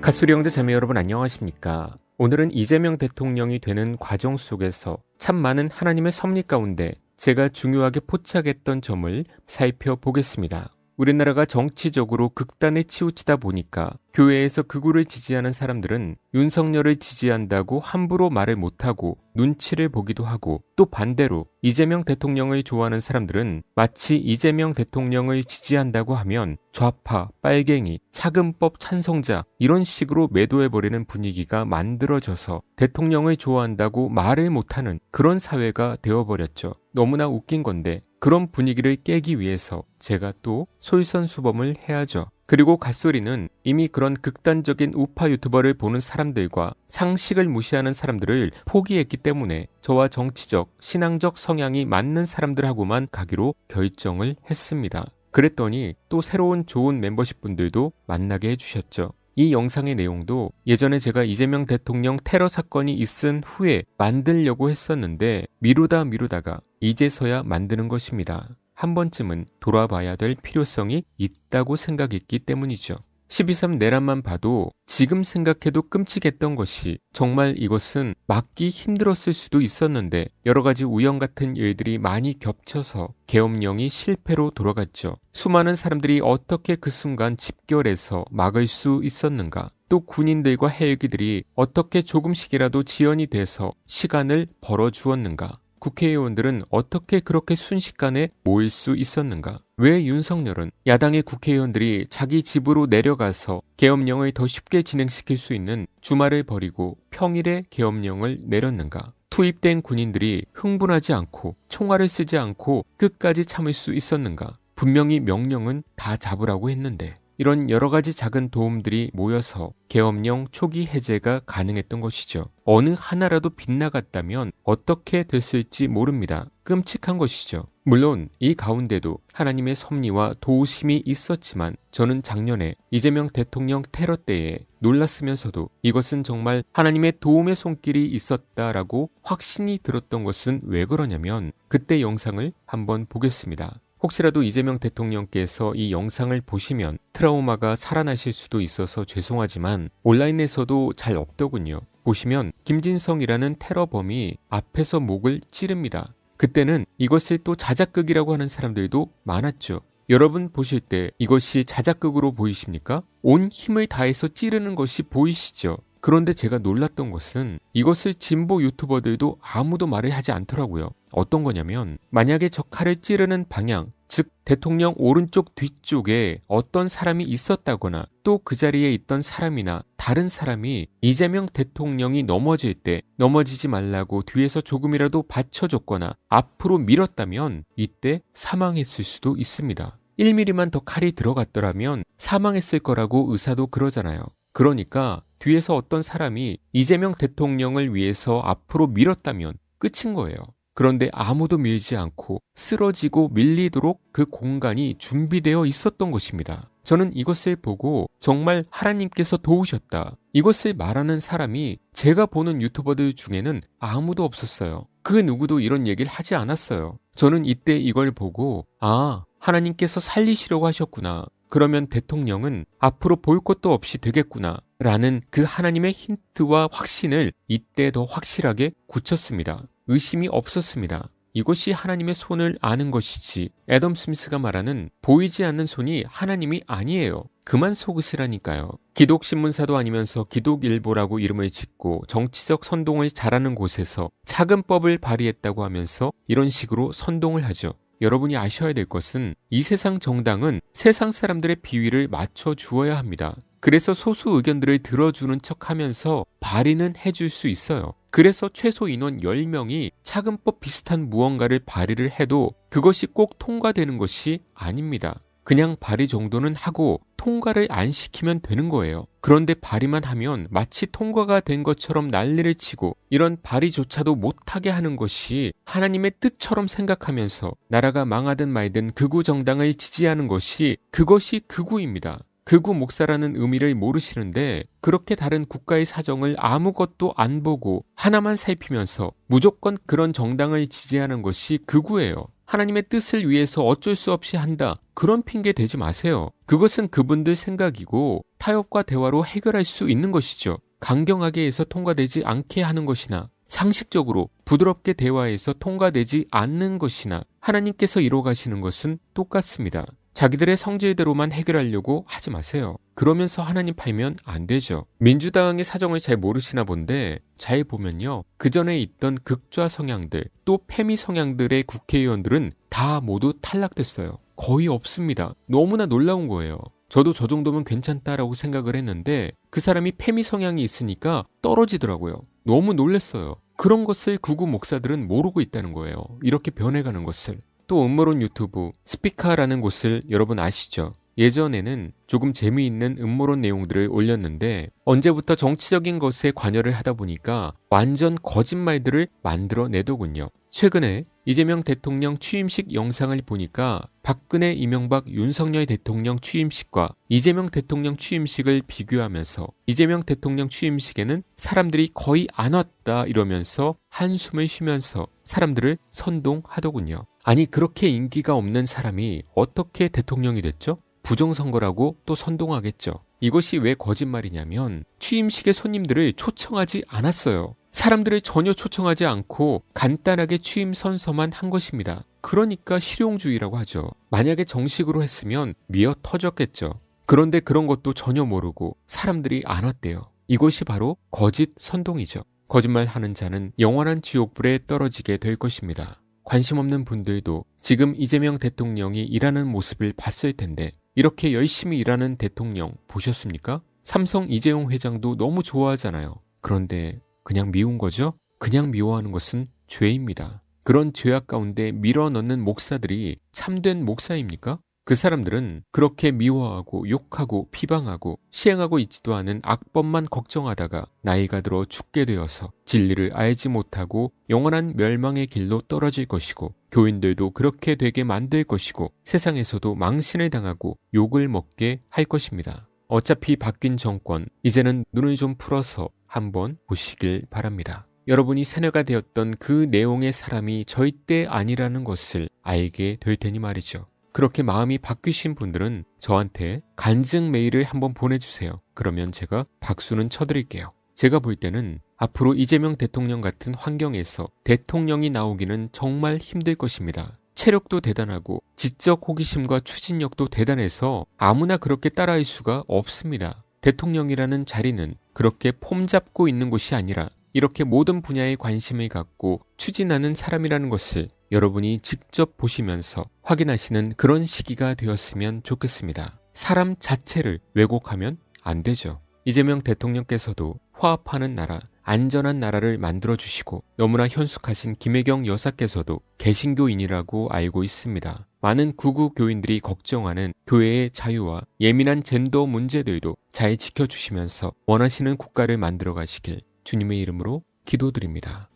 갓수리 형제 자매 여러분 안녕하십니까? 오늘은 이재명 대통령이 되는 과정 속에서 참 많은 하나님의 섭리 가운데 제가 중요하게 포착했던 점을 살펴보겠습니다. 우리나라가 정치적으로 극단에 치우치다 보니까 교회에서 극우를 지지하는 사람들은 윤석열을 지지한다고 함부로 말을 못하고 눈치를 보기도 하고, 또 반대로 이재명 대통령을 좋아하는 사람들은 마치 이재명 대통령을 지지한다고 하면 좌파, 빨갱이, 차근법 찬성자 이런 식으로 매도해버리는 분위기가 만들어져서 대통령을 좋아한다고 말을 못하는 그런 사회가 되어버렸죠. 너무나 웃긴 건데 그런 분위기를 깨기 위해서 제가 또 솔선수범을 해야죠. 그리고 갓소리는 이미 그런 극단적인 우파 유튜버를 보는 사람들과 상식을 무시하는 사람들을 포기했기 때문에 저와 정치적, 신앙적 성향이 맞는 사람들하고만 가기로 결정을 했습니다. 그랬더니 또 새로운 좋은 멤버십 분들도 만나게 해주셨죠. 이 영상의 내용도 예전에 제가 이재명 대통령 테러 사건이 있은 후에 만들려고 했었는데 미루다가 이제서야 만드는 것입니다. 한 번쯤은 돌아봐야 될 필요성이 있다고 생각했기 때문이죠. 12.3 내란만 봐도 지금 생각해도 끔찍했던 것이 정말 이것은 막기 힘들었을 수도 있었는데 여러 가지 우연 같은 일들이 많이 겹쳐서 계엄령이 실패로 돌아갔죠. 수많은 사람들이 어떻게 그 순간 집결해서 막을 수 있었는가? 또 군인들과 헬기들이 어떻게 조금씩이라도 지연이 돼서 시간을 벌어주었는가? 국회의원들은 어떻게 그렇게 순식간에 모일 수 있었는가? 왜 윤석열은 야당의 국회의원들이 자기 집으로 내려가서 계엄령을 더 쉽게 진행시킬 수 있는 주말을 버리고 평일에 계엄령을 내렸는가? 투입된 군인들이 흥분하지 않고 총알을 쓰지 않고 끝까지 참을 수 있었는가? 분명히 명령은 다 잡으라고 했는데. 이런 여러 가지 작은 도움들이 모여서 계엄령 초기 해제가 가능했던 것이죠. 어느 하나라도 빗나갔다면 어떻게 됐을지 모릅니다. 끔찍한 것이죠. 물론 이 가운데도 하나님의 섭리와 도우심이 있었지만 저는 작년에 이재명 대통령 테러 때에 놀랐으면서도 이것은 정말 하나님의 도움의 손길이 있었다라고 확신이 들었던 것은 왜 그러냐면 그때 영상을 한번 보겠습니다. 혹시라도 이재명 대통령께서 이 영상을 보시면 트라우마가 살아나실 수도 있어서 죄송하지만 온라인에서도 잘 없더군요. 보시면 김진성이라는 테러범이 앞에서 목을 찌릅니다. 그때는 이것을 또 자작극이라고 하는 사람들도 많았죠. 여러분 보실 때 이것이 자작극으로 보이십니까? 온 힘을 다해서 찌르는 것이 보이시죠? 그런데 제가 놀랐던 것은 이것을 진보 유튜버들도 아무도 말을 하지 않더라고요. 어떤 거냐면 만약에 저 칼을 찌르는 방향, 즉 대통령 오른쪽 뒤쪽에 어떤 사람이 있었다거나 또 그 자리에 있던 사람이나 다른 사람이 이재명 대통령이 넘어질 때 넘어지지 말라고 뒤에서 조금이라도 받쳐줬거나 앞으로 밀었다면 이때 사망했을 수도 있습니다. 1mm만 더 칼이 들어갔더라면 사망했을 거라고 의사도 그러잖아요. 그러니까 뒤에서 어떤 사람이 이재명 대통령을 위해서 앞으로 밀었다면 끝인 거예요. 그런데 아무도 밀지 않고 쓰러지고 밀리도록 그 공간이 준비되어 있었던 것입니다. 저는 이것을 보고 정말 하나님께서 도우셨다. 이것을 말하는 사람이 제가 보는 유튜버들 중에는 아무도 없었어요. 그 누구도 이런 얘기를 하지 않았어요. 저는 이때 이걸 보고 하나님께서 살리시려고 하셨구나. 그러면 대통령은 앞으로 볼 것도 없이 되겠구나 라는 그 하나님의 힌트와 확신을 이때 더 확실하게 굳혔습니다. 의심이 없었습니다. 이것이 하나님의 손을 아는 것이지 애덤 스미스가 말하는 보이지 않는 손이 하나님이 아니에요. 그만 속으시라니까요. 기독신문사도 아니면서 기독일보라고 이름을 짓고 정치적 선동을 잘하는 곳에서 차근법을 발휘했다고 하면서 이런 식으로 선동을 하죠. 여러분이 아셔야 될 것은 이 세상 정당은 세상 사람들의 비위를 맞춰 주어야 합니다. 그래서 소수 의견들을 들어주는 척하면서 발의는 해줄 수 있어요. 그래서 최소 인원 10명이 차근법 비슷한 무언가를 발의를 해도 그것이 꼭 통과되는 것이 아닙니다. 그냥 발의 정도는 하고 통과를 안 시키면 되는 거예요. 그런데 발의만 하면 마치 통과가 된 것처럼 난리를 치고 이런 발의조차도 못하게 하는 것이 하나님의 뜻처럼 생각하면서 나라가 망하든 말든 극우 정당을 지지하는 것이 그것이 극우입니다. 극우 목사라는 의미를 모르시는데 그렇게 다른 국가의 사정을 아무것도 안 보고 하나만 살피면서 무조건 그런 정당을 지지하는 것이 극우예요. 하나님의 뜻을 위해서 어쩔 수 없이 한다. 그런 핑계 대지 마세요. 그것은 그분들 생각이고 타협과 대화로 해결할 수 있는 것이죠. 강경하게 해서 통과되지 않게 하는 것이나 상식적으로 부드럽게 대화해서 통과되지 않는 것이나 하나님께서 이루어가시는 것은 똑같습니다. 자기들의 성질대로만 해결하려고 하지 마세요. 그러면서 하나님 팔면 안 되죠. 민주당의 사정을 잘 모르시나 본데 잘 보면요. 그전에 있던 극좌 성향들 또 페미 성향들의 국회의원들은 다 모두 탈락됐어요. 거의 없습니다. 너무나 놀라운 거예요. 저도 저 정도면 괜찮다라고 생각을 했는데 그 사람이 페미 성향이 있으니까 떨어지더라고요. 너무 놀랐어요. 그런 것을 구구 목사들은 모르고 있다는 거예요. 이렇게 변해가는 것을. 또 음모론 유튜브 스피카라는 곳을 여러분 아시죠? 예전에는 조금 재미있는 음모론 내용들을 올렸는데 언제부터 정치적인 것에 관여를 하다 보니까 완전 거짓말들을 만들어내더군요. 최근에 이재명 대통령 취임식 영상을 보니까 박근혜, 이명박, 윤석열 대통령 취임식과 이재명 대통령 취임식을 비교하면서 이재명 대통령 취임식에는 사람들이 거의 안 왔다 이러면서 한숨을 쉬면서 사람들을 선동하더군요. 아니 그렇게 인기가 없는 사람이 어떻게 대통령이 됐죠? 부정선거라고 또 선동하겠죠. 이것이 왜 거짓말이냐면 취임식의 손님들을 초청하지 않았어요. 사람들을 전혀 초청하지 않고 간단하게 취임 선서만 한 것입니다. 그러니까 실용주의라고 하죠. 만약에 정식으로 했으면 미어 터졌겠죠. 그런데 그런 것도 전혀 모르고 사람들이 안 왔대요. 이것이 바로 거짓 선동이죠. 거짓말하는 자는 영원한 지옥불에 떨어지게 될 것입니다. 관심 없는 분들도 지금 이재명 대통령이 일하는 모습을 봤을 텐데 이렇게 열심히 일하는 대통령 보셨습니까? 삼성 이재용 회장도 너무 좋아하잖아요. 그런데 그냥 미운 거죠? 그냥 미워하는 것은 죄입니다. 그런 죄악 가운데 밀어넣는 목사들이 참된 목사입니까? 그 사람들은 그렇게 미워하고 욕하고 비방하고 시행하고 있지도 않은 악법만 걱정하다가 나이가 들어 죽게 되어서 진리를 알지 못하고 영원한 멸망의 길로 떨어질 것이고 교인들도 그렇게 되게 만들 것이고 세상에서도 망신을 당하고 욕을 먹게 할 것입니다. 어차피 바뀐 정권, 이제는 눈을 좀 풀어서 한번 보시길 바랍니다. 여러분이 세뇌가 되었던 그 내용의 사람이 절대 아니라는 것을 알게 될 테니 말이죠. 그렇게 마음이 바뀌신 분들은 저한테 간증 메일을 한번 보내주세요. 그러면 제가 박수는 쳐드릴게요. 제가 볼 때는 앞으로 이재명 대통령 같은 환경에서 대통령이 나오기는 정말 힘들 것입니다. 체력도 대단하고 지적 호기심과 추진력도 대단해서 아무나 그렇게 따라할 수가 없습니다. 대통령이라는 자리는 그렇게 폼 잡고 있는 곳이 아니라 이렇게 모든 분야에 관심을 갖고 추진하는 사람이라는 것을 여러분이 직접 보시면서 확인하시는 그런 시기가 되었으면 좋겠습니다. 사람 자체를 왜곡하면 안 되죠. 이재명 대통령께서도 화합하는 나라, 안전한 나라를 만들어주시고 너무나 현숙하신 김혜경 여사께서도 개신교인이라고 알고 있습니다. 많은 구구 교인들이 걱정하는 교회의 자유와 예민한 젠더 문제들도 잘 지켜주시면서 원하시는 국가를 만들어 가시길 주님의 이름으로 기도드립니다.